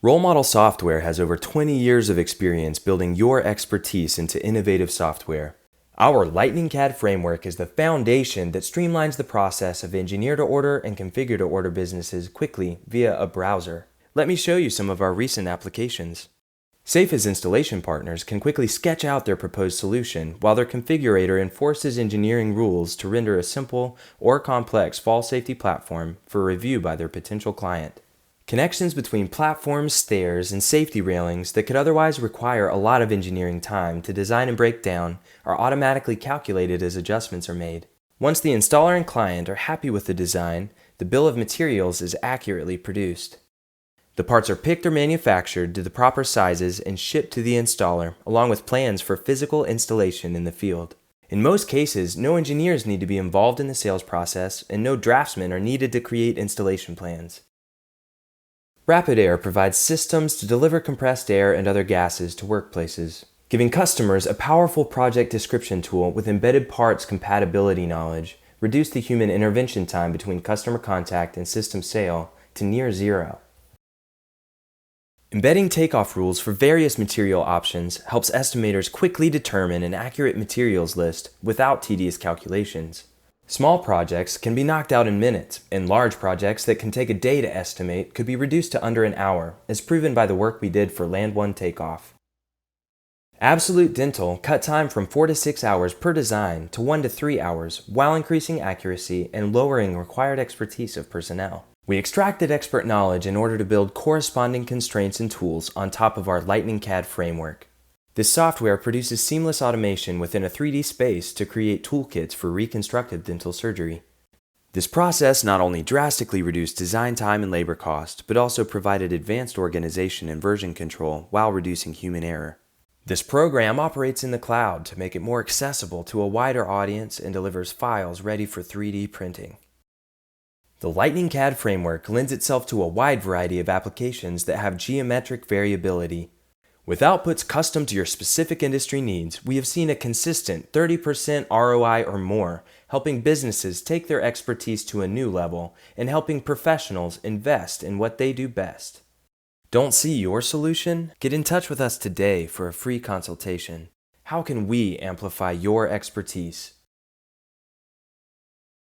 RoleModel Software has over 20 years of experience building your expertise into innovative software. Our LightningCAD framework is the foundation that streamlines the process of engineer-to-order and configure-to-order businesses quickly via a browser. Let me show you some of our recent applications. SAYFA's installation partners can quickly sketch out their proposed solution, while their configurator enforces engineering rules to render a simple or complex fall safety platform for review by their potential client. Connections between platforms, stairs, and safety railings that could otherwise require a lot of engineering time to design and break down are automatically calculated as adjustments are made. Once the installer and client are happy with the design, the bill of materials is accurately produced. The parts are picked or manufactured to the proper sizes and shipped to the installer, along with plans for physical installation in the field. In most cases, no engineers need to be involved in the sales process, and no draftsmen are needed to create installation plans. Rapid Air provides systems to deliver compressed air and other gases to workplaces, giving customers a powerful project description tool with embedded parts compatibility knowledge, reduce the human intervention time between customer contact and system sale to near zero. Embedding takeoff rules for various material options helps estimators quickly determine an accurate materials list without tedious calculations. Small projects can be knocked out in minutes, and large projects that can take a day to estimate could be reduced to under an hour, as proven by the work we did for LandOne Takeoff. Absolute Dental cut time from 4 to 6 hours per design to 1 to 3 hours, while increasing accuracy and lowering required expertise of personnel. We extracted expert knowledge in order to build corresponding constraints and tools on top of our LightningCAD framework. This software produces seamless automation within a 3D space to create toolkits for reconstructive dental surgery. This process not only drastically reduced design time and labor cost, but also provided advanced organization and version control while reducing human error. This program operates in the cloud to make it more accessible to a wider audience and delivers files ready for 3D printing. The LightningCAD framework lends itself to a wide variety of applications that have geometric variability. With outputs custom to your specific industry needs, we have seen a consistent 30% ROI or more, helping businesses take their expertise to a new level and helping professionals invest in what they do best. Don't see your solution? Get in touch with us today for a free consultation. How can we amplify your expertise?